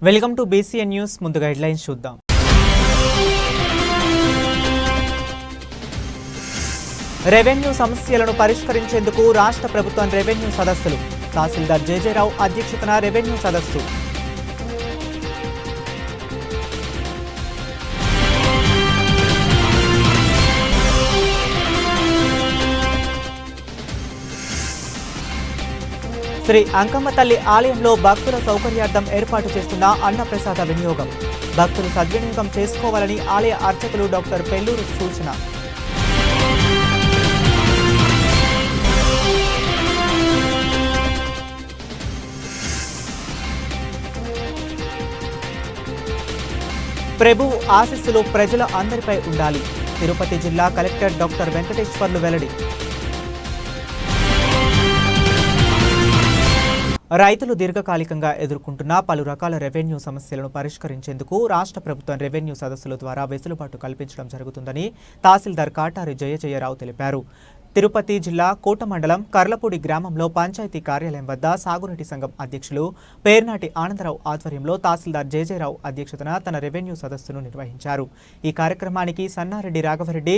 Welcome to BCN news. ముందుగా headlines చూద్దాం. Revenue సమస్యలను పరిష్కరించేందుకు రాష్ట్ర ప్రభుత్వం రెవెన్యూ సదస్సులు. తహసీల్దార్ జేజేరావు అధ్యక్షతన రెవెన్యూ సదస్సు. శ్రీ అంకమ్మ తల్లి ఆలయంలో భక్తుల సౌకర్యార్థం ఏర్పాటు చేస్తున్న అన్నప్రసాద వినియోగం. భక్తులు సద్వినియోగం చేసుకోవాలని ఆలయ అర్చకులు డాక్టర్ పెల్లూరు సూచన. ప్రభు ఆశీస్సులు ప్రజల అందరిపై ఉండాలి. తిరుపతి జిల్లా కలెక్టర్ డాక్టర్ వెంకటేశ్వర్లు వెల్లడి. రైతులు దీర్ఘకాలికంగా ఎదుర్కొంటున్న పలు రకాల రెవెన్యూ సమస్యలను పరిష్కరించేందుకు రాష్ట్ర ప్రభుత్వం రెవెన్యూ సదస్సుల ద్వారా వెసులుబాటు కల్పించడం జరుగుతుందని తహసీల్దార్ కాటారి జయజయరావు తెలిపారు. తిరుపతి జిల్లా కోట మండలం కర్లపూడి గ్రామంలో పంచాయతీ కార్యాలయం వద్ద సాగునీటి సంఘం అధ్యక్షులు పేర్నాటి ఆనందరావు ఆధ్వర్యంలో తహసీల్దార్ జేజేరావు అధ్యక్షతన తన రెవెన్యూ సదస్సును నిర్వహించారు. ఈ కార్యక్రమానికి సన్నారెడ్డి రాఘవరెడ్డి,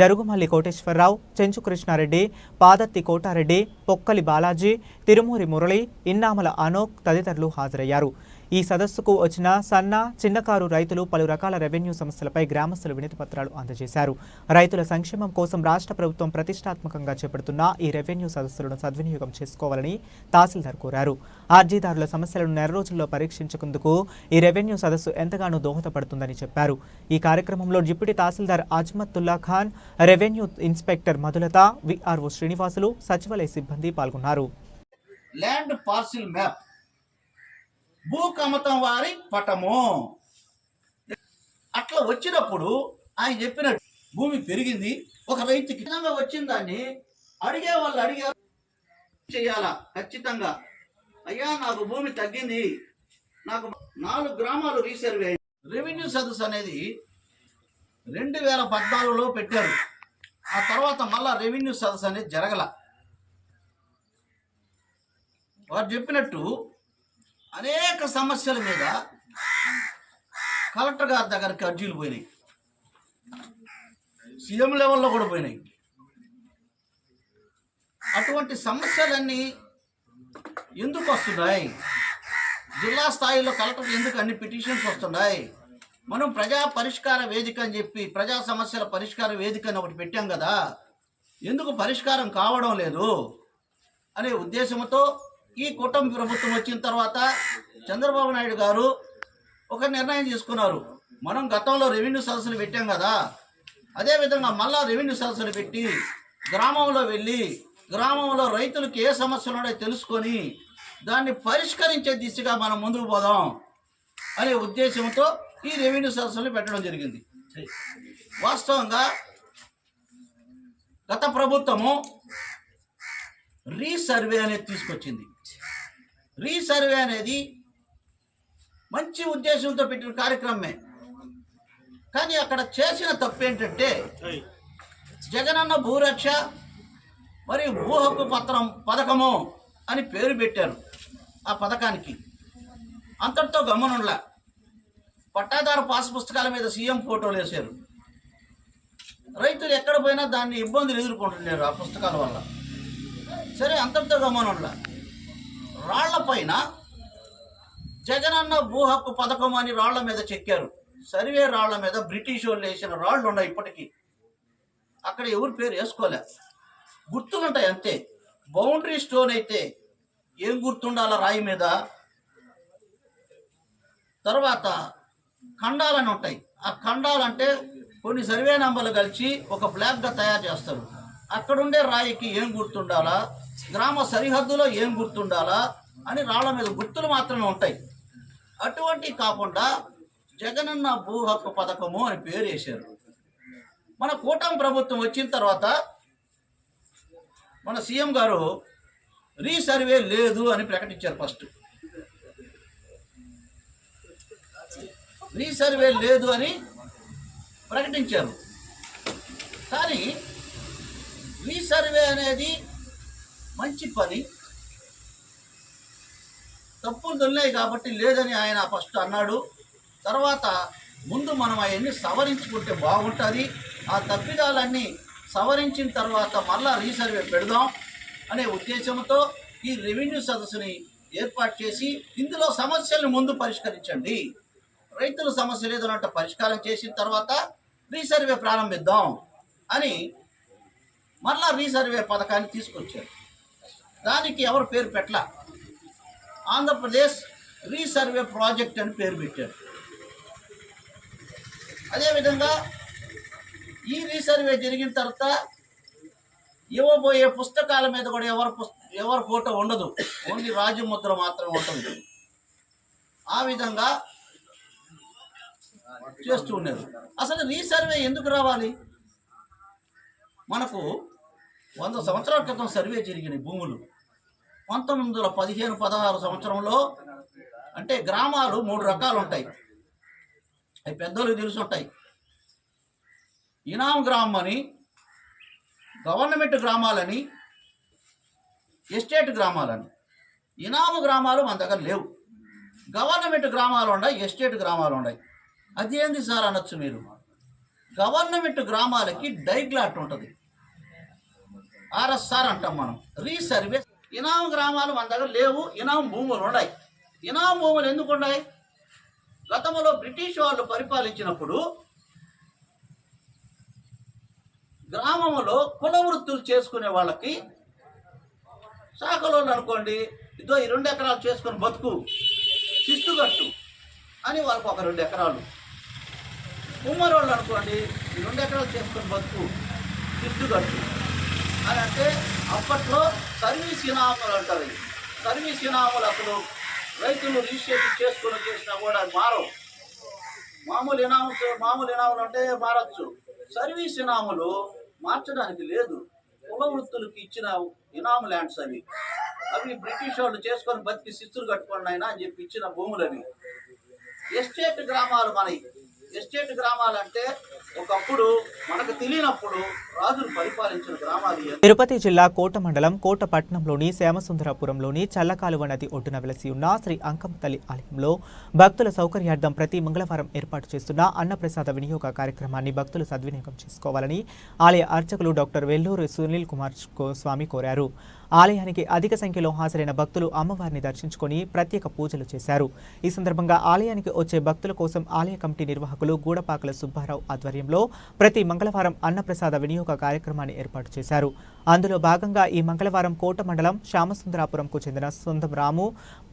జరుగుమల్లి కోటేశ్వరరావు, చెంచు కృష్ణారెడ్డి, పాదర్తి కోటారెడ్డి, పొక్కలి బాలాజీ, తిరుమూరి మురళి, ఇన్నామల అనోక్ తదితరులు హాజరయ్యారు. ఈ సదస్సుకు వచ్చిన సన్న, చిన్నకారు రైతులు పలు రకాల రెవెన్యూ సమస్యలపై గ్రామస్తులు వినతి పత్రాలు అందజేశారు. రైతుల సంక్షేమం కోసం రాష్ట్ర ప్రభుత్వం ప్రతిష్టాత్మకంగా చేపడుతున్న ఈ రెవెన్యూ సదస్సులను సద్వినియోగం చేసుకోవాలని తహసీల్దార్ కోరారు. అర్జీదారుల సమస్యలను నెల రోజుల్లో పరీక్షించేందుకు ఈ రెవెన్యూ సదస్సు ఎంతగానో దోహదపడుతుందని చెప్పారు. ఈ కార్యక్రమంలో deputy tahsildar Azmatullah Khan, revenue inspector Madhulatha, VRO Srinivasulu, సచివాలయ సిబ్బంది పాల్గొన్నారు. ల్యాండ్ పార్సిల్ మ్యాప్, భూ కమతం వారి పటము అట్లా వచ్చినప్పుడు ఆయన చెప్పినట్టు భూమి పెరిగింది, ఒక రైతుకి వచ్చిన దాన్ని అడిగే వాళ్ళు అడిగారు చేయాలా ఖచ్చితంగా. అయ్యా నాకు భూమి తగ్గింది, నాకు 4 గ్రామాలు రీసర్వే. రెవెన్యూ సదస్సు అనేది 2014లో పెట్టారు. ఆ తర్వాత మళ్ళా రెవెన్యూ సదస్సు అనేది జరగల. వారు చెప్పినట్టు అనేక సమస్యల మీద కలెక్టర్ గారి దగ్గరికి అర్జీలు పోయినాయి, సీఎం లెవెల్లో కూడా పోయినాయి. అటువంటి సమస్యలన్నీ ఎందుకు వస్తున్నాయి? జిల్లా స్థాయిలో కలెక్టర్ ఎందుకు అన్ని పిటిషన్స్ వస్తున్నాయి? మనం ప్రజా పరిష్కార వేదిక అని చెప్పి ప్రజా సమస్యల పరిష్కార వేదిక అని ఒకటి పెట్టాం కదా, ఎందుకు పరిష్కారం కావడం లేదు అనే ఉద్దేశంతో ఈ కూటమి ప్రభుత్వం వచ్చిన తర్వాత చంద్రబాబు నాయుడు గారు ఒక నిర్ణయం తీసుకున్నారు. మనం గతంలో రెవెన్యూ సదస్సులు పెట్టాం కదా, అదేవిధంగా మళ్ళా రెవెన్యూ సదస్సులు పెట్టి గ్రామంలో వెళ్ళి గ్రామంలో రైతులకు ఏ సమస్యలు ఉన్నాయో తెలుసుకొని దాన్ని పరిష్కరించే దిశగా మనం ముందుకు పోదాం అనే ఉద్దేశంతో ఈ రెవెన్యూ సదస్సులు పెట్టడం జరిగింది. వాస్తవంగా గత ప్రభుత్వము రీసర్వే అనేది తీసుకొచ్చింది. రీసర్వే అనేది మంచి ఉద్దేశంతో పెట్టిన కార్యక్రమమే, కానీ అక్కడ చేసిన తప్పు ఏంటంటే జగనన్న భూరక్ష మరియు భూ హక్కు పథకము అని పేరు పెట్టారు. ఆ పథకానికి అంతటితో గమనంలా పట్టాదారు పాస్ పుస్తకాల మీద సీఎం ఫోటోలు వేశారు. రైతులు ఎక్కడ పోయినా దాన్ని ఇబ్బందులు ఎదుర్కొంటున్నారు ఆ పుస్తకాల వల్ల. సరే, అంతటితో గమనంలా రాళ్ల పైన జగనన్న భూ హక్కు పథకం అని రాళ్ల మీద చెక్కారు. సర్వే రాళ్ల మీద బ్రిటిష్ వాళ్ళు వేసిన రాళ్ళు ఉన్నాయి ఇప్పటికీ. అక్కడ ఎవరి పేరు వేసుకోలే, గుర్తులుంటాయి అంతే. బౌండరీ స్టోన్ అయితే ఏం గుర్తుండాల రాయి మీద. తర్వాత ఖండాలని ఉంటాయి. ఆ ఖండాలంటే కొన్ని సర్వే నంబర్లు కలిసి ఒక బ్లాక్గా తయారు చేస్తారు. అక్కడుండే రాయికి ఏం గుర్తుండాలా, గ్రామ సరిహద్దులో ఏం గుర్తుండాలా అని రాళ్ల మీద గుర్తులు మాత్రమే ఉంటాయి. అటువంటి కాకుండా జగనన్న భూ హక్కు పథకము అని పేరు వేశారు. మన కూటమి ప్రభుత్వం వచ్చిన తర్వాత మన సీఎం గారు రీసర్వే లేదు అని ప్రకటించారు. ఫస్ట్ రీసర్వే లేదు అని ప్రకటించారు. కానీ రీసర్వే అనేది మంచి పని. తప్పులు దొల్లాయి కాబట్టి లేదని ఆయన ఫస్ట్ అన్నాడు. తర్వాత ముందు మనం అవన్నీ సవరించుకుంటే బాగుంటుంది, ఆ తప్పిదాలన్నీ సవరించిన తర్వాత మళ్ళా రీసర్వే పెడదాం అనే ఉద్దేశంతో ఈ రెవెన్యూ సదస్సుని ఏర్పాటు చేసి ఇందులో సమస్యలను ముందు పరిష్కరించండి, రైతుల సమస్యలు ఏదైనా పరిష్కారం చేసిన తర్వాత రీసర్వే ప్రారంభిద్దాం అని మళ్ళా రీసర్వే పథకాన్ని తీసుకొచ్చారు. దానికి ఎవరు పేరు పెట్టలా, ఆంధ్రప్రదేశ్ రీసర్వే ప్రాజెక్ట్ అని పేరు పెట్టారు. అదేవిధంగా ఈ రీసర్వే జరిగిన తర్వాత ఇవ్వబోయే పుస్తకాల మీద కూడా ఎవరి ఫోటో ఉండదు, ఓన్లీ రాజముద్ర మాత్రమే ఉంటుంది. ఆ విధంగా చేస్తూ ఉన్నారు. అసలు రీసర్వే ఎందుకు రావాలి? మనకు 100 సంవత్సరాల క్రితం సర్వే జరిగిన భూములు 1915-16 సంవత్సరంలో అంటే గ్రామాలు 3 రకాలు ఉంటాయి, అవి పెద్దోళ్ళకి తెలిసి ఉంటాయి. ఇనాం గ్రామం అని, గవర్నమెంట్ గ్రామాలని, ఎస్టేట్ గ్రామాలని. ఇనాము గ్రామాలు మన దగ్గర లేవు, గవర్నమెంట్ గ్రామాలు ఉన్నాయి, ఎస్టేట్ గ్రామాలు ఉన్నాయి. అదేంది సార్ అనొచ్చు మీరు. గవర్నమెంట్ గ్రామాలకి డైగ్లాట్ ఉంటుంది, ఆర్ఎస్ఆర్ అంటాం మనం. రీసర్వే ఇనాం గ్రామాలు మన దగ్గర లేవు, ఇనాం భూములు ఉన్నాయి. ఇనాం భూములు ఎందుకు ఉన్నాయి? గతంలో బ్రిటిష్ వాళ్ళు పరిపాలించినప్పుడు గ్రామంలో కుల వృత్తులు చేసుకునే వాళ్ళకి, శాఖలోళ్ళు అనుకోండి, ఇదో ఈ 2 ఎకరాలు చేసుకొని బతుకు, శిస్తుగట్టు అని వాళ్ళకు ఒక 2 ఎకరాలు. కుమ్మరోళ్ళు అనుకోండి, ఈ 2 ఎకరాలు చేసుకొని బతుకు, శిస్తుగట్టు అని అంటే అప్పట్లో సర్వీస్ ఇనాములు అంటారు. సర్వీస్ ఇనాములు అసలు రైతులు రిజిస్ట్రేషన్ చేసుకుని చేసినా కూడా మారవు. మామూలు ఇనాములు అంటే మారచ్చు, సర్వీస్ ఇనాములు మార్చడానికి లేదు. కుల వృత్తులకి ఇచ్చిన ఇనాము ల్యాండ్స్ అవి బ్రిటిష్ వాళ్ళు చేసుకొని బతికి శిస్తులు కట్టుకోండి అయినా అని చెప్పి ఇచ్చిన భూములు అవి. ఎస్టేట్ గ్రామాలు మనవి. ఎస్టేట్ గ్రామాలు అంటే ఒకప్పుడు మనకు తెలియనప్పుడు రాజులు పరిపాలించిన గ్రామాలు. తిరుపతి జిల్లా కోట మండలం కోట పట్టణంలోని శ్యామసుందరపురంలోని చల్లకాలువ నది ఒడ్డున వెలసి ఉన్న శ్రీ అంకమ్మ తల్లి ఆలయంలో భక్తుల సౌకర్యార్థం ప్రతి మంగళవారం ఏర్పాటు చేస్తున్న అన్నప్రసాద వినియోగ కార్యక్రమాన్ని భక్తులు సద్వినియోగం చేసుకోవాలని ఆలయ అర్చకులు డాక్టర్ వెల్లూరు సునీల్ కుమార్ స్వామి కోరారు. ఆలయానికి అధిక సంఖ్యలో హాజరైన భక్తులు అమ్మవారిని దర్శించుకొని ప్రత్యేక పూజలు చేశారు. ఈ సందర్భంగా ఆలయానికి వచ్చే భక్తుల కోసం ఆలయ కమిటీ నిర్వాహకులు గూడపాకల సుబ్బారావు ఆధ్వర్యంలో ప్రతి మంగళవారం అన్నప్రసాద వినియోగ కార్యక్రమాన్ని ఏర్పాటు చేశారు. అందులో భాగంగా ఈ మంగళవారం కోట మండలం శ్యామసుందరాపురంకు చెందిన సొంతం రాము,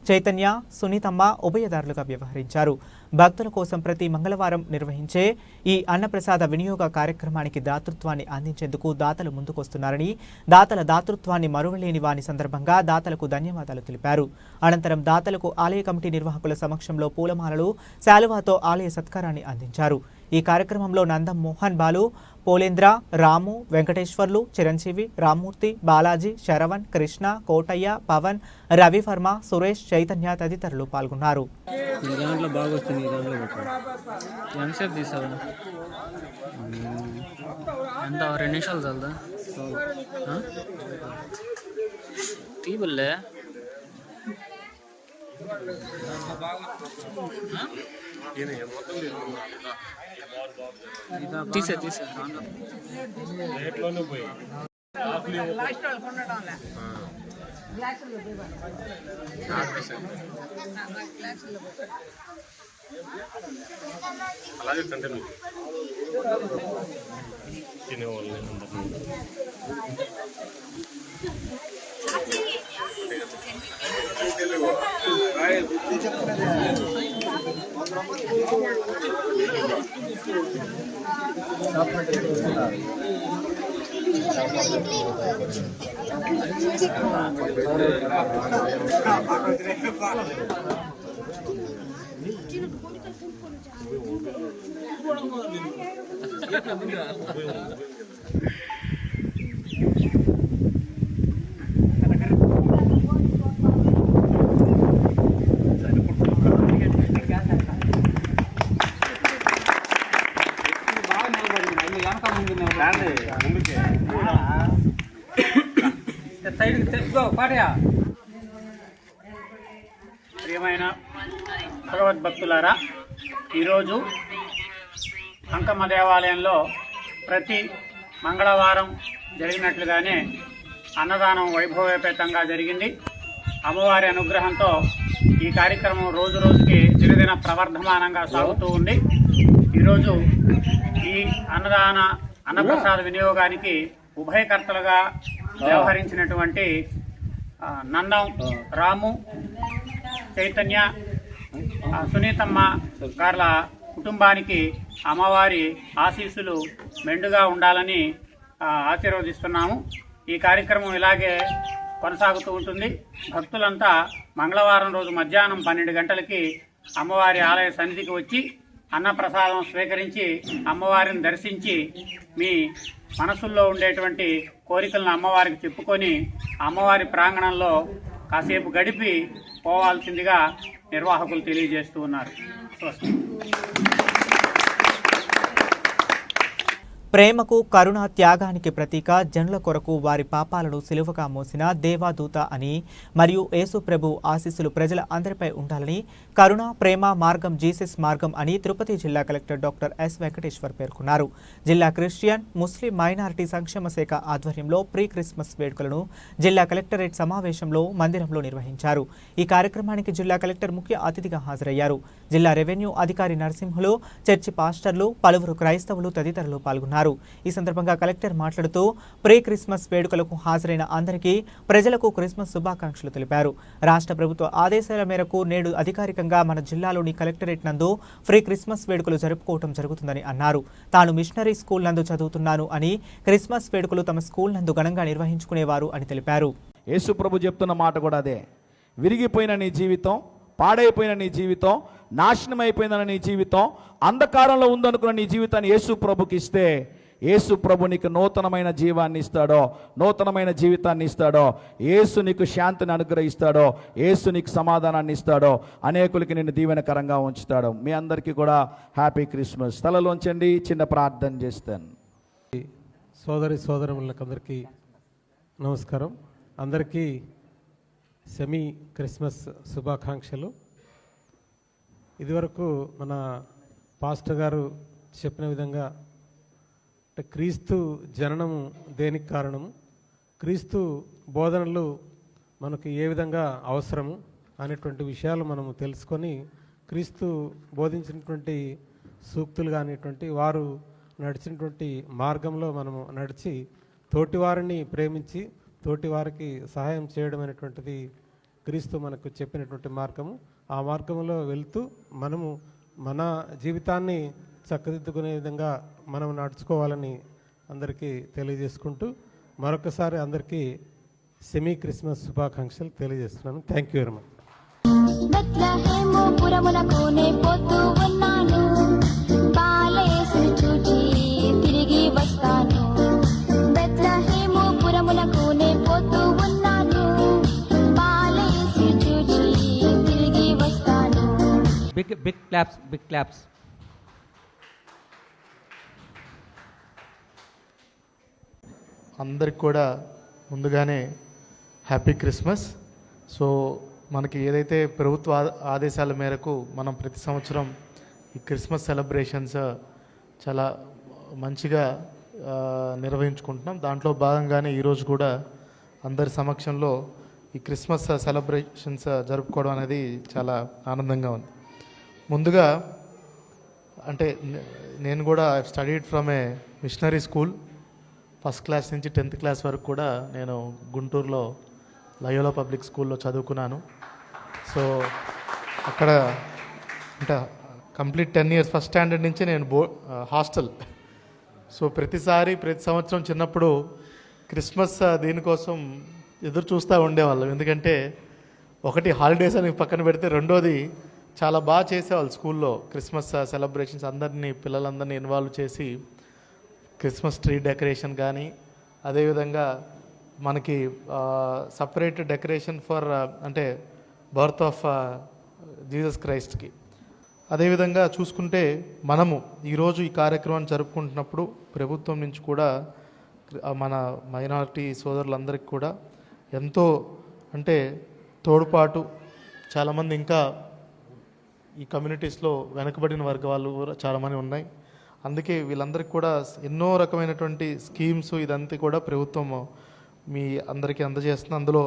చైతన్య, సునీతమ్మ ఉభయదారులుగా వ్యవహరించారు. భక్తుల కోసం ప్రతి మంగళవారం నిర్వహించే ఈ అన్నప్రసాద వినియోగ కార్యక్రమానికి దాతృత్వాన్ని అందించేందుకు దాతలు ముందుకొస్తున్నారని, దాతల దాతృత్వాన్ని మరువలేని వాని సందర్భంగా దాతలకు ధన్యవాదాలు తెలిపారు. అనంతరం దాతలకు ఆలయ కమిటీ నిర్వాహకుల సమక్షంలో పూలమాలలు, శాలువాతో ఆలయ సత్కారాన్ని అందించారు. ఈ కార్యక్రమంలో నందం మోహన్ బాలు, పోలేంద్ర, రాము, వెంకటేశ్వర్లు, చిరంజీవి, రామ్మూర్తి, బాలాజీ, శరవణ్, కృష్ణ, కోటయ్య, పవన్, రవివర్మ, సురేష్, చైతన్య తదితరులు పాల్గొన్నారు. తీసే అలాగే కంటిన్యూ తినేవాళ్ళు సైడ్ తెచ్చుకో పాటయా ప్రియమైన భగవద్భక్తులారా, ఈరోజు అంకమ్మ దేవాలయంలో ప్రతి మంగళవారం జరిగినట్లుగానే అన్నదానం వైభవోపేతంగా జరిగింది. అమ్మవారి అనుగ్రహంతో ఈ కార్యక్రమం రోజు రోజుకి దినదిన ప్రవర్ధమానంగా సాగుతూ ఉంది. ఈరోజు ఈ అన్నప్రసాద వినియోగానికి ఉభయకర్తలుగా వ్యవహరించినటువంటి నందం రాము, చైతన్య, సునీతమ్మ గార్ల కుటుంబానికి అమ్మవారి ఆశీస్సులు మెండుగా ఉండాలని ఆశీర్వదిస్తున్నాము. ఈ కార్యక్రమం ఇలాగే కొనసాగుతూ ఉంటుంది. భక్తులంతా మంగళవారం రోజు మధ్యాహ్నం 12 గంటలకి అమ్మవారి ఆలయ సన్నిధికి వచ్చి అన్నప్రసాదం స్వీకరించి అమ్మవారిని దర్శించి మీ మనసుల్లో ఉండేటువంటి కోరికలను అమ్మవారికి చెప్పుకొని అమ్మవారి ప్రాంగణంలో కాసేపు గడిపి పోవాల్సిందిగా నిర్వాహకులు తెలియజేస్తూ ఉన్నారు. ప్రేమకు, కరుణ, త్యాగానికి ప్రతీక, జనుల కొరకు వారి పాపాలను సిలువగా మోసిన దేవాదూత అని మరియు యేసు ప్రభు ఆశీస్సులు ప్రజల అందరిపై ఉండాలని, కరుణ, ప్రేమ మార్గం జీసస్ మార్గం అని తిరుపతి జిల్లా కలెక్టర్ డాక్టర్ ఎస్ వెంకటేశ్వర్ పేర్కొన్నారు. జిల్లా క్రిస్టియన్, ముస్లిం మైనారిటీ సంక్షేమ శాఖ ఆధ్వర్యంలో ప్రీ క్రిస్మస్ వేడుకలను జిల్లా కలెక్టరేట్ సమావేశంలో మందిరంలో నిర్వహించారు. ఈ కార్యక్రమానికి జిల్లా కలెక్టర్ ముఖ్య అతిథిగా హాజరయ్యారు. జిల్లా రెవెన్యూ అధికారి నరసింహులు, చర్చి పాస్టర్లు, పలువురు క్రైస్తవులు తదితరులు పాల్గొన్నారు. ఈ సందర్భంగా కలెక్టర్ మాట్లాడుతూ ప్రీ క్రిస్మస్ వేడుకలకు హాజరైన అందరికీ ప్రజలకు క్రిస్మస్ శుభాకాంక్షలు తెలిపారు. రాష్ట్ర ప్రభుత్వ ఆదేశాల మేరకు నేడు అధికారికంగా మన జిల్లాలోని కలెక్టరేట్ నందు ఫ్రీ క్రిస్మస్ వేడుకలు జరుపుకోవడం జరుగుతుందని అన్నారు. తాను మిషనరీ స్కూల్ నందు చదువుతున్నాను అని, క్రిస్మస్ వేడుకలు తమ స్కూల్ నందు ఘనంగా నిర్వహించుకునేవారు అని తెలిపారు. యేసు ప్రభు చెప్తున్న మాట కూడా అదే. విరిగిపోయిన నీ జీవితం, పాడైపోయిన నీ జీవితం, నాశనం అయిపోయిందన్న నీ జీవితం, అంధకారంలో ఉందనుకున్న నీ జీవితాన్ని యేసు ప్రభుకి ఇస్తే యేసు ప్రభు నీకు నూతనమైన జీవాన్ని ఇస్తాడో, నూతనమైన జీవితాన్ని ఇస్తాడో, యేసు నీకు శాంతిని అనుగ్రహిస్తాడో, యేసు నీకు సమాధానాన్ని ఇస్తాడో, అనేకులకి నిన్ను దీవెనకరంగా ఉంచుతాడో. మీ అందరికీ కూడా హ్యాపీ క్రిస్మస్. తలలోంచండి, చిన్న ప్రార్థన చేస్తాను. సోదరులందరికీ నమస్కారం. అందరికీ సెమీ క్రిస్మస్ శుభాకాంక్షలు. ఇదివరకు మన పాస్టర్ గారు చెప్పిన విధంగా క్రీస్తు జననము దేనికి కారణము, క్రీస్తు బోధనలు మనకు ఏ విధంగా అవసరము అనేటువంటి విషయాలు మనము తెలుసుకొని, క్రీస్తు బోధించినటువంటి సూక్తులు కానిటువంటి వారు నడిచినటువంటి మార్గంలో మనము నడిచి తోటివారిని ప్రేమించి తోటి వారికి సహాయం చేయడం అనేటువంటిది క్రీస్తు మనకు చెప్పినటువంటి మార్గము. ఆ మార్గంలో వెళ్తూ మనము మన జీవితాన్ని చక్కదిద్దుకునే విధంగా మనం నడుచుకోవాలని అందరికీ తెలియజేసుకుంటూ మరొకసారి అందరికీ సెమీ క్రిస్మస్ శుభాకాంక్షలు తెలియజేస్తున్నాను. Thank you very much. Big claps, big claps. అందరికి కూడా ముందుగానే హ్యాపీ క్రిస్మస్. సో మనకి ఏదైతే ప్రభుత్వ ఆదేశాల మేరకు మనం ప్రతి సంవత్సరం ఈ క్రిస్మస్ సెలబ్రేషన్స్ చాలా మంచిగా నిర్వహించుకుంటున్నాం. దాంట్లో భాగంగానే ఈరోజు కూడా అందరి సమక్షంలో ఈ క్రిస్మస్ సెలబ్రేషన్స్ జరుపుకోవడం అనేది చాలా ఆనందంగా ఉంది. ముందుగా అంటే నేను కూడా I studied from A missionary school. First class నుంచి 10th క్లాస్ వరకు కూడా నేను గుంటూరులో లయోలా పబ్లిక్ స్కూల్లో చదువుకున్నాను. సో అక్కడ అంటే కంప్లీట్ 10 years ఫస్ట్ స్టాండర్డ్ నుంచి నేను హాస్టల్. సో ప్రతి సంవత్సరం చిన్నప్పుడు క్రిస్మస్ దీనికోసం ఎదురు చూస్తూ ఉండేవాళ్ళం. ఎందుకంటే ఒకటి హాలిడేస్ అని పక్కన పెడితే, రెండోది చాలా బాగా చేసేవాళ్ళు స్కూల్లో క్రిస్మస్ సెలబ్రేషన్స్. పిల్లలందరినీ ఇన్వాల్వ్ చేసి క్రిస్మస్ ట్రీ డెకరేషన్ కానీ, అదేవిధంగా మనకి సపరేట్ డెకరేషన్ ఫర్ అంటే బర్త్ ఆఫ్ జీసస్ క్రైస్ట్కి. అదేవిధంగా చూసుకుంటే మనము ఈరోజు ఈ కార్యక్రమాన్ని జరుపుకుంటున్నప్పుడు ప్రభుత్వం నుంచి కూడా మన మైనారిటీ సోదరులందరికీ కూడా ఎంతో అంటే తోడ్పాటు చాలామంది ఇంకా ఈ కమ్యూనిటీస్లో వెనుకబడిన వర్గాలు కూడా చాలామంది ఉన్నాయి. అందుకే వీళ్ళందరికీ కూడా ఎన్నో రకమైనటువంటి స్కీమ్స్ ఇదంతా కూడా ప్రభుత్వం మీ అందరికీ అందజేస్తుంది. అందులో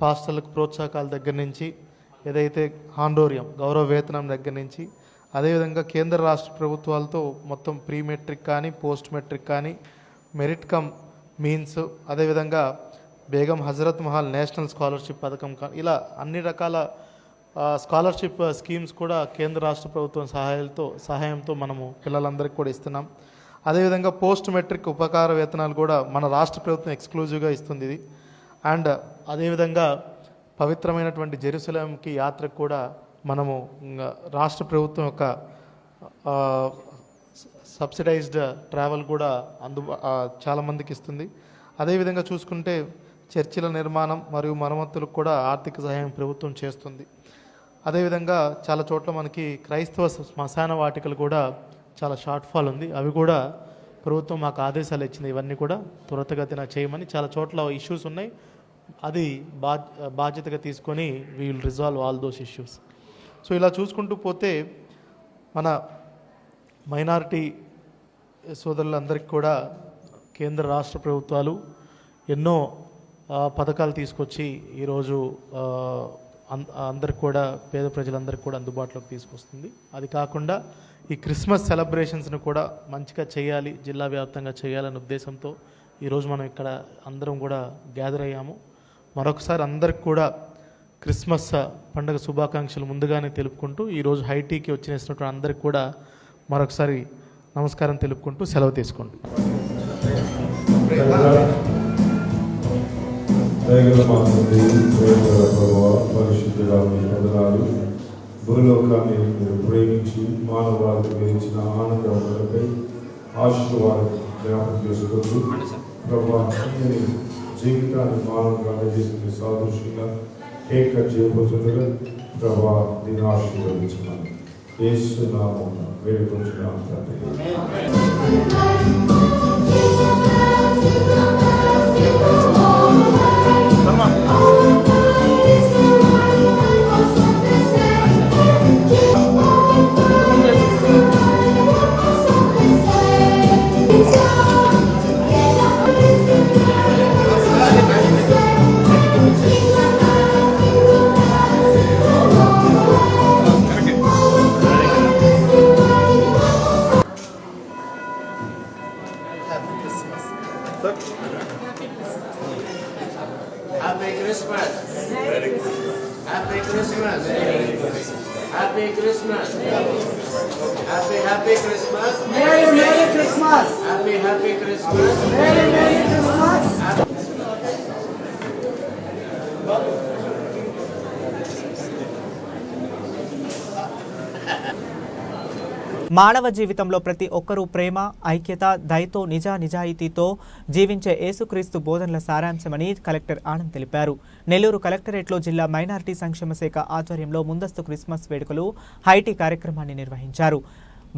పాస్టర్లకు ప్రోత్సాహకాల దగ్గర నుంచి ఏదైతే హాండోరియం గౌరవ వేతనం దగ్గర నుంచి, అదేవిధంగా కేంద్ర రాష్ట్ర ప్రభుత్వాలతో మొత్తం ప్రీ మెట్రిక్ కానీ పోస్ట్ మెట్రిక్ కానీ మెరిట్ కమ్ మీన్స్, అదేవిధంగా బేగం హజరత్ మహల్ నేషనల్ స్కాలర్షిప్ పథకం కానీ ఇలా అన్ని రకాల స్కాలర్షిప్ స్కీమ్స్ కూడా కేంద్ర రాష్ట్ర ప్రభుత్వం సహాయంతో మనము పిల్లలందరికీ కూడా ఇస్తున్నాం. అదేవిధంగా పోస్ట్ మెట్రిక్ ఉపకార వేతనాలు కూడా మన రాష్ట్ర ప్రభుత్వం ఎక్స్క్లూజివ్గా ఇస్తుంది ఇది. అండ్ అదేవిధంగా పవిత్రమైనటువంటి జెరూసలేంకి యాత్రకు కూడా మనము రాష్ట్ర ప్రభుత్వం యొక్క సబ్సిడైజ్డ్ ట్రావెల్ కూడా చాలామందికి ఇస్తుంది. అదేవిధంగా చూసుకుంటే చర్చిల నిర్మాణం మరియు మరమ్మతులకు కూడా ఆర్థిక సహాయం ప్రభుత్వం చేస్తుంది. అదేవిధంగా చాలా చోట్ల మనకి క్రైస్తవ శ్మశాన వాటికలు కూడా చాలా షార్ట్ ఫాల్ ఉంది. అవి కూడా ప్రభుత్వం మాకు ఆదేశాలు ఇచ్చింది, ఇవన్నీ కూడా త్వరితగతిన చేయమని. చాలా చోట్ల ఇష్యూస్ ఉన్నాయి, అది బాధ్యతగా తీసుకొని we will resolve all those issues. So ఇలా చూసుకుంటూ పోతే మన మైనారిటీ సోదరులందరికీ కూడా కేంద్ర రాష్ట్ర ప్రభుత్వాలు ఎన్నో పథకాలు తీసుకొచ్చి ఈరోజు అందరికి కూడా పేద ప్రజలందరికీ కూడా అందుబాటులోకి తీసుకొస్తుంది. అది కాకుండా ఈ క్రిస్మస్ సెలబ్రేషన్స్ని కూడా మంచిగా చేయాలి, జిల్లా వ్యాప్తంగా చేయాలనే ఉద్దేశంతో ఈరోజు మనం ఇక్కడ అందరం కూడా గ్యాదర్ అయ్యాము. మరొకసారి అందరికి కూడా క్రిస్మస్ పండుగ శుభాకాంక్షలు ముందుగానే తెలుపుకుంటూ ఈరోజు హైటీకి వచ్చినటువంటి అందరికి కూడా మరొకసారి నమస్కారం తెలుపుకుంటూ సెలవు తీసుకుంటూ పరిశుద్ధుడా మీ వందనాలు. భూలోకాన్ని మీరు ప్రేమించి మానవాళికి మీరు ఇచ్చిన ఆనందపై ఆశీర్వాదం జ్ఞాపకం చేసుకుంటూ ప్రభా జీవితాన్ని మానవుగా చేసిన సాదృశ్యంగా కేక్ కట్ చేయబోతుండగా ప్రభా దీన్ని ఆశీర్వదించున్నాను. యేసు నామమున వేడుకొంచున్నాను తండ్రి. Happy Christmas. Happy Christmas. Happy Christmas. Happy Christmas. Merry Christmas. Happy Christmas. Merry Christmas. మానవ జీవితంలో ప్రతి ఒక్కరూ ప్రేమ, ఐక్యత, దయతో, నిజాయితీతో జీవించే యేసుక్రీస్తు బోధనల సారాంశమని కలెక్టర్ ఆనంద్ తెలిపారు. నెల్లూరు కలెక్టరేట్లో జిల్లా మైనారిటీ సంక్షేమ శాఖ ఆధ్వర్యంలో ముందస్తు క్రిస్మస్ వేడుకలు హైటీ కార్యక్రమాన్ని నిర్వహించారు.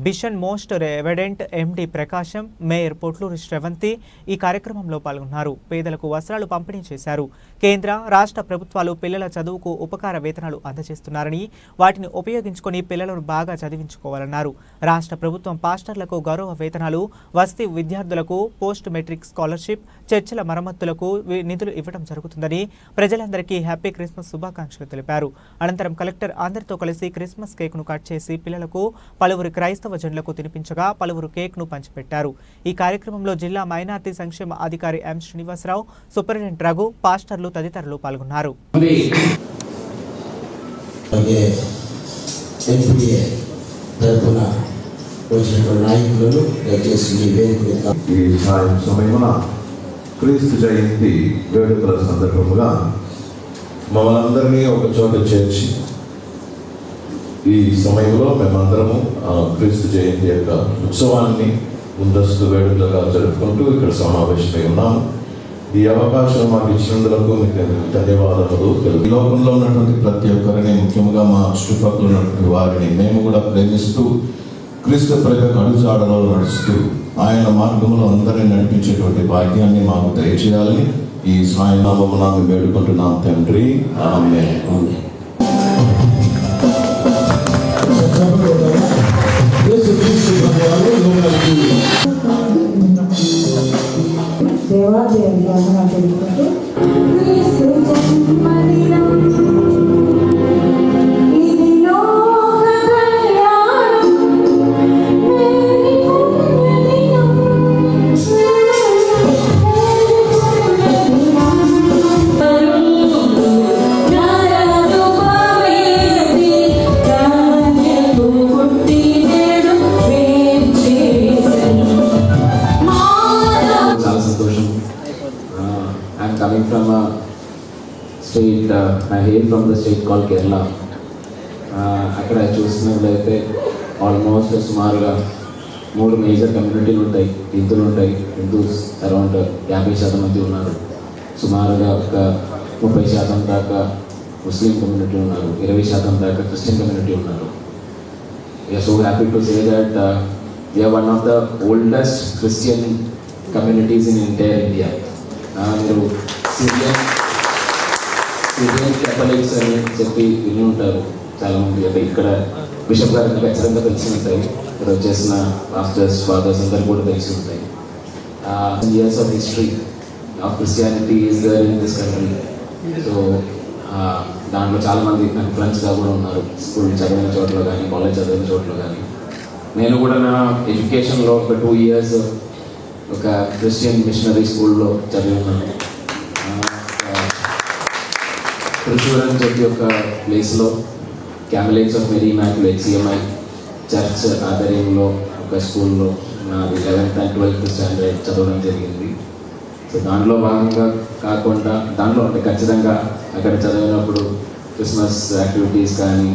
బిషన్ మోస్ట్ రెవెడెంట్ ఎండి ప్రకాశం, మేయర్ పొట్లూరు శ్రవంతి ఈ కార్యక్రమంలో పాల్గొన్నారు. పేదలకు వస్త్రాలు పంపిణీ చేశారు. కేంద్ర, రాష్ట్ర ప్రభుత్వాలు పిల్లల చదువుకు ఉపకార వేతనాలు అందజేస్తున్నారని, వాటిని ఉపయోగించుకొని పిల్లలను బాగా చదివించుకోవాలన్నారు. రాష్ట్ర ప్రభుత్వం పాస్టర్లకు గౌరవ వేతనాలు, వసతి విద్యార్థులకు పోస్ట్ మెట్రిక్ స్కాలర్షిప్, చర్చిల మరమ్మతులకు నిధులు ఇవ్వడం జరుగుతుందని ప్రజలందరికీ హ్యాపీ క్రిస్మస్ శుభాకాంక్షలు తెలిపారు. అనంతరం కలెక్టర్ అందరితో కలిసి క్రిస్మస్ కేక్ను కట్ చేసి పిల్లలకు, పలువురు క్రైస్తవ జనులకు తినిపించగా పలువురు కేక్ను పంచిపెట్టారు. ఈ కార్యక్రమంలో జిల్లా మైనార్టీ సంక్షేమ అధికారి ఎం శ్రీనివాసరావు, సూపరింటెండెంట్ రఘు, పాస్టర్లు తదితరులు పాల్గొన్నారు. ఈ సమయమున క్రీస్తు జయంతి వేడుకల సందర్భముగా మమ్మల్ని అందరినీ ఒక చోట చేర్చి ఈ సమయంలో మేమందరము క్రీస్తు జయంతి యొక్క ఉత్సవాన్ని ముందస్తు వేడుకలుగా జరుపుకుంటూ ఇక్కడ సమావేశమై ఉన్నాము. ఈ అవకాశం మాకు ఇచ్చినందుకు మీకు ధన్యవాదాలు. ఈ లోకంలో ఉన్నటువంటి ప్రతి ఒక్కరిని, ముఖ్యంగా మా చుట్టుపక్కల ఉన్నటువంటి వారిని మేము కూడా ప్రేమిస్తూ క్రీస్తు ప్రజలకు అడుగుజాడలో నడుస్తూ ఆయన మార్గంలో అందరినీ నడిపించేటువంటి భాగ్యాన్ని మాకు దయచేయాలని ఈ సాయనామమున మేము వేడుకుంటున్నాం తండ్రి. ఆమేన్. డ్రా చేయండి అని తెలుసుకుంటూ I'm coming from a state, I hail from the state called Kerala. అక్కడ చూసినట్లయితే ఆల్మోస్ట్ సుమారుగా 3 మేజర్ కమ్యూనిటీలు ఉంటాయి. హిందువులు ఉంటాయి. హిందూస్ అరౌండ్ 50% మంది ఉన్నారు. సుమారుగా ఒక 30% దాకా ముస్లిం కమ్యూనిటీ ఉన్నారు. 20% దాకా క్రిస్టియన్ కమ్యూనిటీ ఉన్నారు. We're so happy to say that we're one of the oldest Christian communities in entire India. మీరు సిరియన్ కేథలిక్స్ అని చెప్పి విని ఉంటారు చాలామంది. అంటే ఇక్కడ బిషప్ గారికి ఖచ్చితంగా తెలిసి ఉంటాయి. ఇక్కడ వచ్చేసిన మాస్టర్స్ ఫాదర్స్ అందరు కూడా తెలిసి ఉంటాయి. Years of history of Christianity is there in this country. So దాంట్లో చాలామంది నాకు ఫ్రెండ్స్గా కూడా ఉన్నారు. స్కూల్ చదివిన చోట్ల కానీ, కాలేజ్ చదివిన చోట్ల కానీ. నేను కూడా నా ఎడ్యుకేషన్లో ఒక 2 years ఒక క్రిస్టియన్ మిషనరీ స్కూల్లో చదివి ఉన్నాను. త్రిశూర్ అని చెప్పి ఒక ప్లేస్లో Carmelites of Mary Immaculate CMI church ఆధ్వర్యంలో ఒక స్కూల్లో నాది 11th and 12th స్టాండర్డ్ చదవడం జరిగింది. సో దాంట్లో భాగంగా కాకుండా దాంట్లో అంటే ఖచ్చితంగా అక్కడ చదివినప్పుడు క్రిస్మస్ యాక్టివిటీస్ కానీ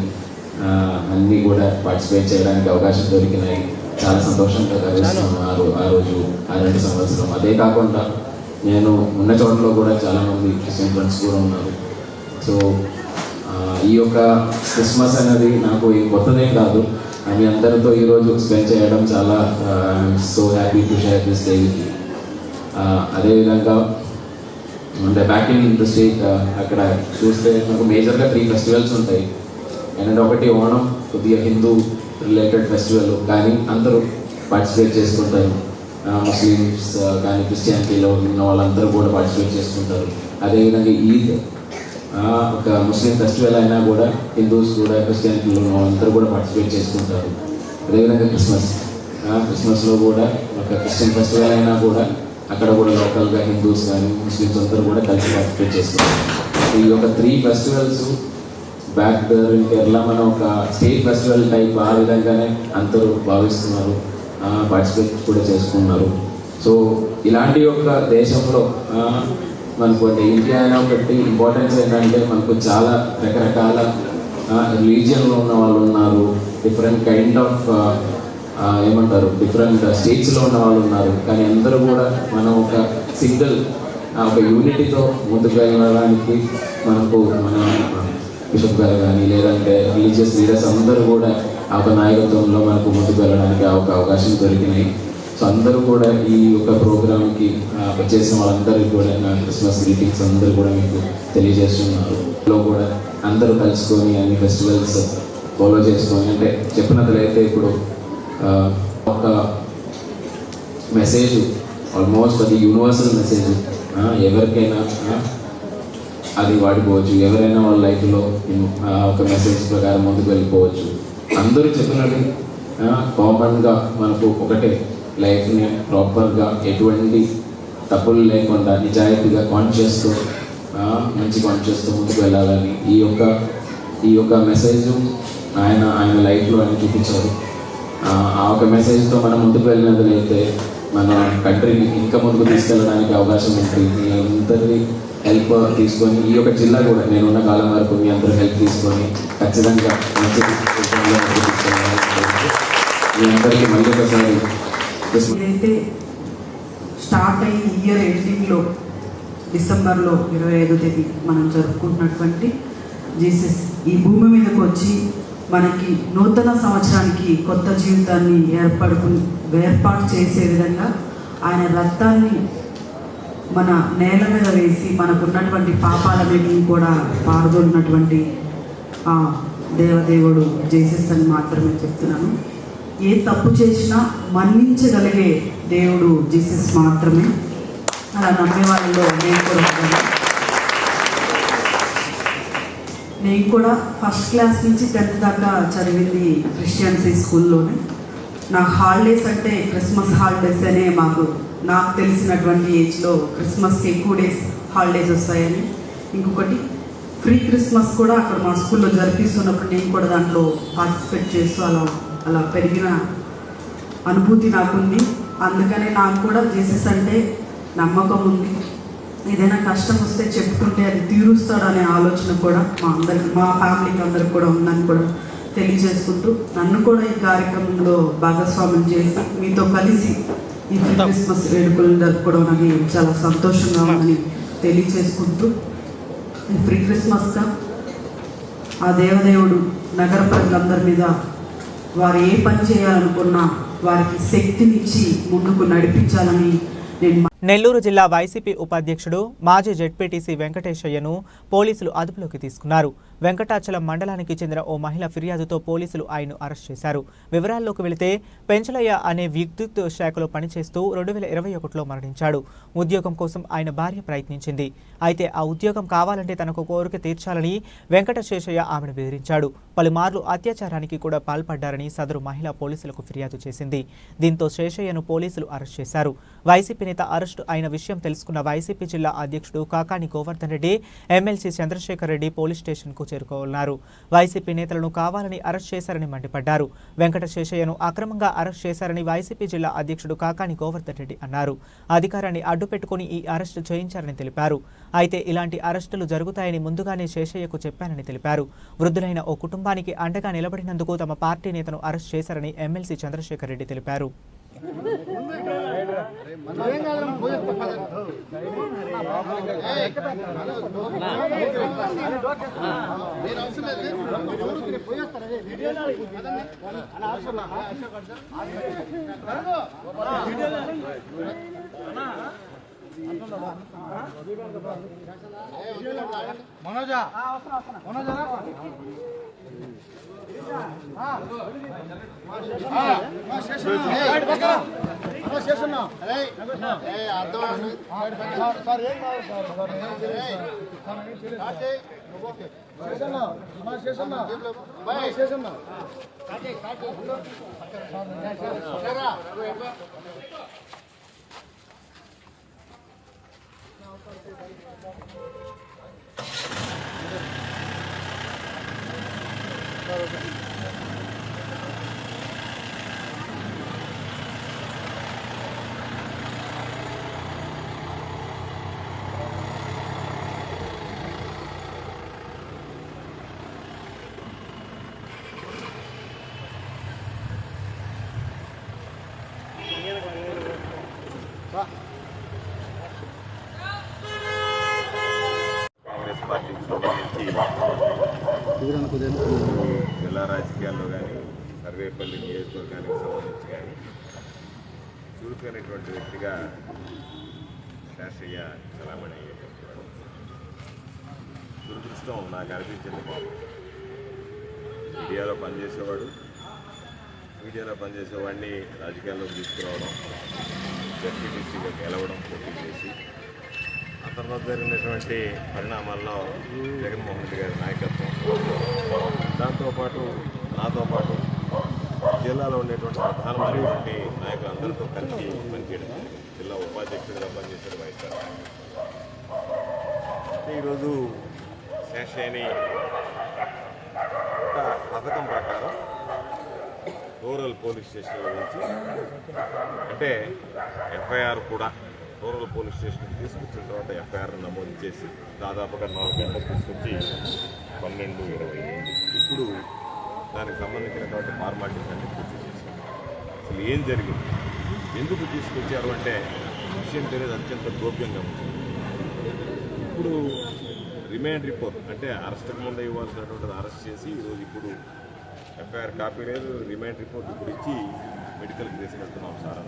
అన్నీ కూడా పార్టిసిపేట్ చేయడానికి అవకాశం దొరికినాయి. చాలా సంతోషంగా గడిస్తున్నాను ఆ రోజు, ఆ 2 సంవత్సరం. అదే కాకుండా నేను ఉన్న చోట్ల కూడా చాలామంది క్రిస్టియన్ ఫ్రెండ్స్ కూడా ఉన్నారు. సో ఈ యొక్క క్రిస్మస్ అనేది నాకు కొత్తదేం కాదు. మీ అందరితో ఈరోజు స్పెండ్ చేయడం చాలా so happy to share this day with you. అదేవిధంగా అంటే బ్యాక్ ఇన్ ద స్టేట్ అక్కడ చూస్తే నాకు మేజర్గా 3 ఫెస్టివల్స్ ఉంటాయి. అండ్ ఒకటి ఓణం, కొద్దిగా హిందూ రిలేటెడ్ ఫెస్టివల్, కానీ అందరూ పార్టిసిపేట్ చేసుకుంటారు. ముస్లిమ్స్ కానీ క్రిస్టియానిటీలో ఉన్న వాళ్ళందరూ కూడా పార్టిసిపేట్ చేసుకుంటారు. అదేవిధంగా ఈద్ ఒక ముస్లిం ఫెస్టివల్ అయినా కూడా హిందూస్ కూడా క్రిస్టియానిటీలో ఉన్న వాళ్ళందరూ కూడా పార్టిసిపేట్ చేసుకుంటారు. అదేవిధంగా క్రిస్మస్లో కూడా ఒక క్రిస్టియన్ ఫెస్టివల్ అయినా కూడా అక్కడ కూడా లోకల్గా హిందూస్ కానీ ముస్లిమ్స్ అందరూ కూడా కలిసి పార్టిసిపేట్ చేసుకుంటారు. ఈ యొక్క 3 ఫెస్టివల్స్ బ్యాక్ ఇన్ కేరళ మనం ఒక స్టేట్ ఫెస్టివల్ టైప్ ఆ విధంగానే అందరూ భావిస్తున్నారు, పార్టిసిపేట్ కూడా చేసుకున్నారు. సో ఇలాంటి ఒక దేశంలో మనకు అంటే ఇండియా అనే ఒకటి ఇంపార్టెన్స్ ఏంటంటే మనకు చాలా రకరకాల రిలీజియన్లో ఉన్న వాళ్ళు ఉన్నారు. డిఫరెంట్ కైండ్ ఆఫ్ ఏమంటారు డిఫరెంట్ స్టేట్స్లో ఉన్న వాళ్ళు ఉన్నారు. కానీ అందరూ కూడా మనం ఒక సింగిల్ ఒక యూనిటీతో ముందుకు వెళ్ళడానికి మనకు మన బిషప్ గారు కానీ లేదంటే రిలీజియస్ లీడర్స్ అందరూ కూడా ఆ ఒక నాయకత్వంలో మనకు ముందుకు వెళ్ళడానికి ఒక అవకాశం దొరికినాయి. సో అందరూ కూడా ఈ యొక్క ప్రోగ్రామ్కి వచ్చేసిన వాళ్ళందరికీ కూడా నా క్రిస్మస్ గ్రీటింగ్స్ అందరూ కూడా మీకు తెలియజేస్తున్నారు. లో కూడా అందరూ కలుసుకొని అన్ని ఫెస్టివల్స్ ఫాలో చేసుకొని అంటే చెప్పినట్లయితే ఇప్పుడు ఒక మెసేజ్ ఆల్మోస్ట్ అది యూనివర్సల్ మెసేజ్. ఎవరికైనా అది వాడుకోవచ్చు. ఎవరైనా వాళ్ళ లైఫ్లో ఒక మెసేజ్ ప్రకారం ముందుకు వెళ్ళిపోవచ్చు. అందరూ చెప్పినట్టు కామన్గా మనకు ఒకటే లైఫ్ని ప్రాపర్గా ఎటువంటి తప్పులు లేకుండా నిజాయితీగా కాన్షియస్తో మంచి కాన్షియస్తో ముందుకు వెళ్ళాలని ఈ యొక్క మెసేజ్ ఆయన లైఫ్లో ఆయన చూపించారు. ఆ ఒక మెసేజ్తో మనం ముందుకు వెళ్ళినట్లయితే మన కంట్రీని ఇంకా ముందుకు తీసుకెళ్ళడానికి అవకాశం ఉంటుంది. మీ అందరి హెల్ప్ తీసుకొని ఈ యొక్క జిల్లా కూడా నేనున్న కాలం వరకు మీ అందరూ హెల్ప్ తీసుకొని ఖచ్చితంగా మంచి మీ అందరికీ మళ్ళీ ఒకసారి ఇదైతే స్టార్ట్ అయిన ఇయర్ ఎండింగ్లో డిసెంబర్లో 25వ తేదీ మనం జరుపుకుంటున్నటువంటి జీసస్ ఈ భూమి మీదకి వచ్చి మనకి నూతన సంవత్సరానికి కొత్త జీవితాన్ని ఏర్పాటు చేసే విధంగా ఆయన రక్తాన్ని మన నేల మీద వేసి మనకున్నటువంటి పాపాలన్నిటిని కూడా పారదోలినటువంటి దేవదేవుడు జీసస్ అని మాత్రమే చెప్తున్నాను. ఏ తప్పు చేసినా మన్నించగలిగే దేవుడు జీసస్ మాత్రమే. అలా నమ్మే వాళ్ళలో నేను కూడా ఉన్నాను. నేను కూడా ఫస్ట్ క్లాస్ నుంచి 10th దాకా చదివింది క్రిస్టియన్సీ స్కూల్లోనే. నాకు హాలిడేస్ అంటే క్రిస్మస్ హాలిడేస్ అనే నాకు తెలిసినటువంటి ఏజ్లో క్రిస్మస్కి ఎక్కువ డేస్ హాలిడేస్ వస్తాయని, ఇంకొకటి ఫ్రీ క్రిస్మస్ కూడా అక్కడ మా స్కూల్లో జరిపిస్తున్నప్పుడు నేను కూడా దాంట్లో పార్టిసిపేట్ చేస్తూ అలా పెరిగిన అనుభూతి నాకుంది. అందుకనే నాకు కూడా జీసస్ అంటే నమ్మకం ఉంది. ఏదైనా కష్టం వస్తే చెప్పుకుంటే అది తీరుస్తాడనే ఆలోచన కూడా మా ఫ్యామిలీకి అందరికి కూడా ఉందని కూడా తెలియజేసుకుంటూ, నన్ను కూడా ఈ కార్యక్రమంలో భాగస్వామ్యం చేసి మీతో కలిసి ఈ క్రిస్మస్ వేడుకలు జరుపుకోవడం నాకు చాలా సంతోషంగా ఉందని తెలియజేసుకుంటూ, ఈ ఫ్రీ క్రిస్మస్గా ఆ దేవదేవుడు నగర ప్రజలందరి మీద వారు ఏ పని చేయాలనుకున్నా వారికి శక్తినిచ్చి ముందుకు నడిపించాలని నేను. నెల్లూరు జిల్లా వైసీపీ ఉపాధ్యక్షుడు మాజీ జెడ్పీటీసీ వెంకటేశయ్యను పోలీసులు అదుపులోకి తీసుకున్నారు. వెంకటాచలం మండలానికి చెందిన ఓ మహిళ ఫిర్యాదుతో పోలీసులు ఆయన్ను అరెస్ట్ చేశారు. వివరాల్లోకి వెళితే పెంచలయ్య అనే విద్యుత్ శాఖలో పనిచేస్తూ 2021లో మరణించాడు. ఉద్యోగం కోసం ఆయన భార్య ప్రయత్నించింది. అయితే ఆ ఉద్యోగం కావాలంటే తనకు కోరిక తీర్చాలని వెంకటశేషయ్య ఆమెను బెదిరించాడు. పలుమార్లు అత్యాచారానికి కూడా పాల్పడ్డారని సదరు మహిళ పోలీసులకు ఫిర్యాదు చేసింది. దీంతో శేషయ్యను పోలీసులు అరెస్ట్ చేశారు. వైసీపీ నేత అరెస్టు అయిన విషయం తెలుసుకున్న వైసీపీ జిల్లా అధ్యక్షుడు కాకాని గోవర్ధన్ రెడ్డి, ఎమ్మెల్సీ చంద్రశేఖర్ రెడ్డి పోలీస్ స్టేషన్కు చేరుకోనున్నారు. వైసీపీ నేతలను కావాలని అరెస్ట్ చేశారని మండిపడ్డారు. వెంకటశేషయ్యను అక్రమంగా అరెస్ట్ చేశారని వైసీపీ జిల్లా అధ్యక్షుడు కాకాని గోవర్ధన్ రెడ్డి అన్నారు. అధికారాన్ని అడ్డుపెట్టుకుని ఈ అరెస్టు చేయించారని తెలిపారు. అయితే ఇలాంటి అరెస్టులు జరుగుతాయని ముందుగానే శేషయ్యకు చెప్పానని తెలిపారు. వృద్ధులైన ఓ కుటుంబానికి అండగా నిలబడినందుకు తమ పార్టీ నేతను అరెస్ట్ చేశారని ఎమ్మెల్సీ చంద్రశేఖర్ రెడ్డి తెలిపారు. కాంగ్రెస్ పార్టీకి సంబంధించి జిల్లా రాజకీయాల్లో కానీ సర్వేపల్లి నియోజకవర్గానికి సంబంధించి కానీ చురుకైనటువంటి వ్యక్తిగా శాస్త్రీయ చలామణి అయ్యేటప్పుడు దురదృష్టం నాకు అనిపించింది. మీడియాలో పనిచేసేవాడిని రాజకీయాల్లోకి తీసుకురావడం, జడ్పీటీసీగా గెలవడం, పోటీ చేసి ఆ తర్వాత జరిగినటువంటి పరిణామాల్లో జగన్మోహన్ రెడ్డి గారి నాయకత్వం, దాంతోపాటు నాతో పాటు జిల్లాలో ఉండేటువంటి ప్రధానమైనటువంటి నాయకులందరితో కలిసి పనిచేయడం, జిల్లా ఉపాధ్యక్షుడిగా పనిచేసే వైఎస్ఆర్. ఈరోజు శేషయ్యని ఒక పథకం ప్రకారం రూరల్ పోలీస్ స్టేషన్లో నుంచి, అంటే ఎఫ్ఐఆర్ కూడా రూరల్ పోలీస్ స్టేషన్కి తీసుకొచ్చిన తర్వాత ఎఫ్ఐఆర్ నమోదు చేసి దాదాపుగా 4 గంటలకు తీసుకొచ్చి 12:20 ఇప్పుడు దానికి సంబంధించినటువంటి ఫార్మాలిటీస్ అన్ని పూర్తి చేశారు. అసలు ఏం జరిగింది, ఎందుకు తీసుకొచ్చారు అంటే విషయం తెలియదు, అత్యంత గోప్యంగా ఉంటుంది. ఇప్పుడు రిమాండ్ రిపోర్ట్ అంటే అరెస్ట్కి ముందు ఇవ్వాల్సినటువంటిది అరెస్ట్ చేసి ఈరోజు ఇప్పుడు ఎఫ్ఐఆర్ కాపీ లేదు, రిమాండ్ రిపోర్ట్ ఇప్పుడు ఇచ్చి మెడికల్కి తీసుకెళ్తున్నాం సార్.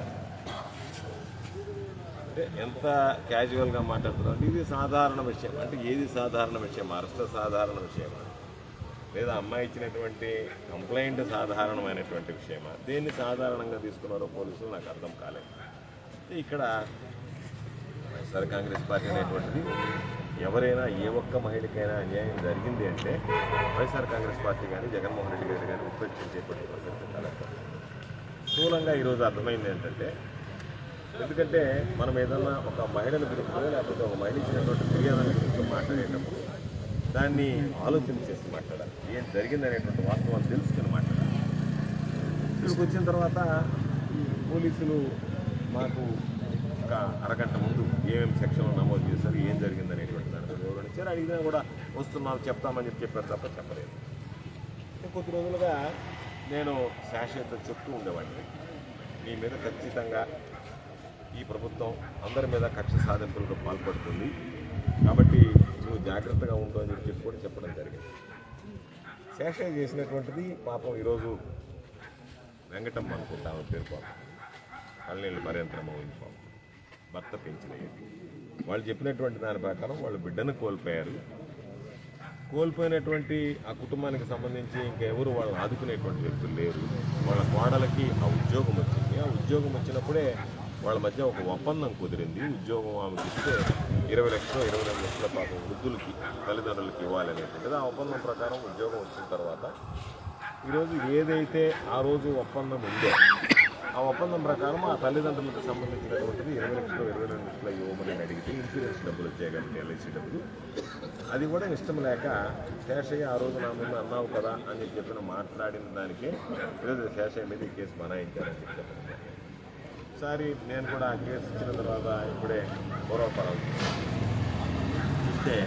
అంటే ఎంత క్యాజువల్గా మాట్లాడుతున్నాం అంటే ఇది సాధారణ విషయం. అంటే ఏది సాధారణ విషయం? అరెస్ట్ సాధారణ విషయమా, లేదా అమ్మాయి ఇచ్చినటువంటి కంప్లైంట్ సాధారణమైనటువంటి విషయమా? దేన్ని సాధారణంగా తీసుకున్నారో పోలీసులు నాకు అర్థం కాలేదు. ఇక్కడ వైఎస్ఆర్ కాంగ్రెస్ పార్టీ అనేటువంటిది ఎవరైనా ఏ ఒక్క మహిళకైనా అన్యాయం జరిగింది అంటే వైఎస్ఆర్ కాంగ్రెస్ పార్టీ కానీ జగన్మోహన్ రెడ్డి గారు కానీ ఉపేక్షించేటువంటి ప్రసక్తి కాలేదు. స్థూలంగా ఈరోజు అర్థమైంది ఏంటంటే, ఎందుకంటే మనం ఏదన్నా ఒక మహిళల గురించి లేకపోతే ఒక మహిళ ఇచ్చినటువంటి ఫిర్యాదుల గురించి మాట్లాడేటప్పుడు దాన్ని ఆలోచన చేసి మాట్లాడాలి. ఏం జరిగిందనేటువంటి వాస్తవాన్ని తెలుసుకుని మాట్లాడాలి. ఇక్కడికి వచ్చిన తర్వాత పోలీసులు మాకు ఒక అరగంట ముందు ఏమేమి సెక్షన్లు నమోదు చేశారు, ఏం జరిగిందనేటువంటి దాంట్లో వివరణ ఇచ్చారు. అడిగినా కూడా వస్తున్నాం చెప్తామని చెప్పారు తప్ప చెప్పలేదు. కొద్ది రోజులుగా నేను శాశ్వత చెప్తూ ఉండేవాడిని, మీ మీద ఖచ్చితంగా ఈ ప్రభుత్వం అందరి మీద కక్ష సాధింపులకు పాల్పడుతుంది, కాబట్టి నువ్వు జాగ్రత్తగా ఉండు అని చెప్పి కూడా చెప్పడం జరిగింది. శేషయ్య చేసినటువంటిది పాపం ఈరోజు వెంకటమ్మ అనుకుంటాము పేరు, పాపం పల్లెళ్ళు పర్యంతరమ్మ ఉంది, పాపం భర్త పెంచినవి. వాళ్ళు చెప్పినటువంటి దాని ప్రకారం వాళ్ళు బిడ్డను కోల్పోయారు. కోల్పోయినటువంటి ఆ కుటుంబానికి సంబంధించి ఇంకెవరు వాళ్ళని ఆదుకునేటువంటి వ్యక్తులు లేరు. వాళ్ళ కోడలకి ఆ ఉద్యోగం వచ్చింది. ఆ ఉద్యోగం వచ్చినప్పుడే వాళ్ళ మధ్య ఒక ఒప్పందం కుదిరింది. ఉద్యోగం ఆమెకి ఇస్తే 20 లక్షలు 22 లక్షల పాపం వృద్ధులకి తల్లిదండ్రులకి ఇవ్వాలనేటువంటిది. ఆ ఒప్పందం ప్రకారం ఉద్యోగం వచ్చిన తర్వాత ఈరోజు ఏదైతే ఆ రోజు ఒప్పందం ఉందో ఆ ఒప్పందం ప్రకారం ఆ తల్లిదండ్రులకు సంబంధించినటువంటిది 20 లక్షలు 22 లక్షలు ఇవ్వమని అడిగితే ఇన్సూరెన్స్ డబ్బులు వచ్చాయి కాబట్టి ఎల్ఐసి డబ్బులు, అది కూడా ఇష్టం లేక శేషయ్య ఆ రోజు నా ముందు అన్నావు కదా అని చెప్పిన మాట్లాడిన దానికే ఈరోజు శేషయ్య మీద ఈ కేసు బనాయించారని చెప్పారు. ఒకసారి నేను కూడా ఆ కేసు ఇచ్చిన తర్వాత ఇప్పుడే గౌరవపడాలి చూస్తే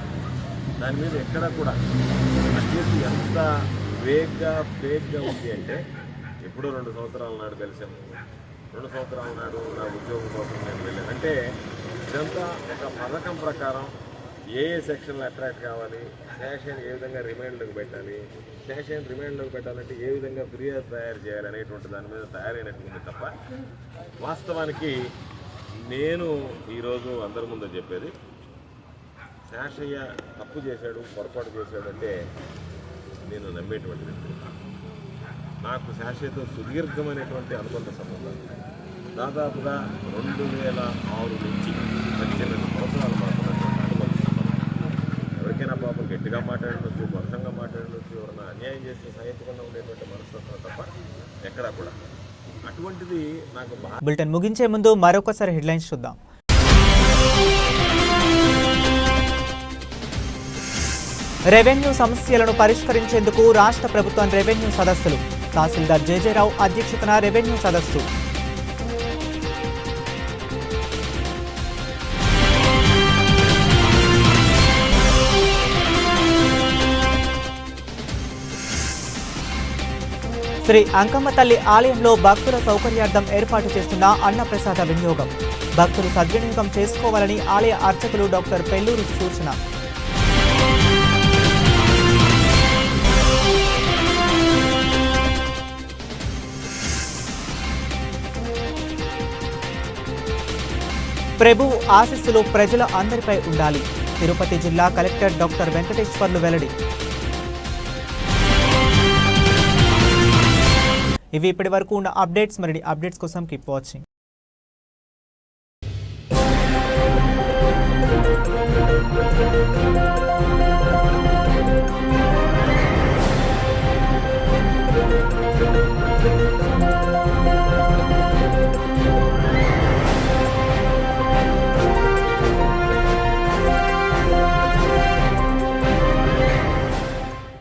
దాని మీద ఎక్కడ కూడా ఆ కేసు ఎంత ఫేక్గా ఉంది అంటే, ఎప్పుడో 2 సంవత్సరాల నాడు కలిసాము, 2 సంవత్సరాల నాడు నా ఉద్యోగం కోసం నేను వెళ్ళాను. అంటే ఇదంతా ఒక పథకం ప్రకారం ఏ సెక్షన్లు అట్రాక్ట్ కావాలి, శేషయ్యని ఏ విధంగా రిమైండ్లోకి పెట్టాలి, శేషయ్యని రిమైండ్లోకి పెట్టాలంటే ఏ విధంగా ఫిర్యాదు తయారు చేయాలనేటువంటి దాని మీద తయారైనటువంటి తప్ప వాస్తవానికి నేను ఈరోజు అందరి ముందు చెప్పేది, శేషయ్య తప్పు చేశాడు, పొరపాటు చేశాడంటే నేను నమ్మేటువంటి వ్యక్తి. నాకు శేషయ్యతో సుదీర్ఘమైనటువంటి అనుబంధ సంబంధాలు దాదాపుగా 2006 నుంచి 18 సంవత్సరాలు మాత్రమైనటువంటి అనుబంధ సంబంధం. ఎవరికైనా పాపం గట్టిగా మాట్లాడవచ్చు, వర్షంగా మాట్లాడవచ్చు, ఎవరైనా అన్యాయం చేస్తే సహించకుండా ఉండేటువంటి మనస్తత్వం తప్ప ఎక్కడా కూడా అటువంటిది నాకు బాగా. బులెటిన్ ముగించే ముందు మరొకసారి హెడ్లైన్స్ చూద్దాం. రెవెన్యూ సమస్యలను పరిష్కరించేందుకు రాష్ట్ర ప్రభుత్వం రెవెన్యూ సదస్సులు. తహసీల్దార్ జేజేరావు అధ్యక్షతన రెవెన్యూ సదస్సు. శ్రీ అంకమ్మ తల్లి ఆలయంలో భక్తుల సౌకర్యార్థం ఏర్పాటు చేస్తున్న అన్నప్రసాద వినియోగం. భక్తులు సద్వినియోగం చేసుకోవాలని ఆలయ అర్చకులు డాక్టర్ పెల్లూరు సూచన. ప్రభువు ఆశీస్సులు ప్రజల అందరిపై ఉండాలి. తిరుపతి జిల్లా కలెక్టర్ డాక్టర్ వెంకటేశ్వర్లు వెల్లడి. ఇవి ఇప్పటి వరకు ఉన్న అప్డేట్స్. మరిన్ని అప్డేట్స్ కోసం కీప్ వాచింగ్.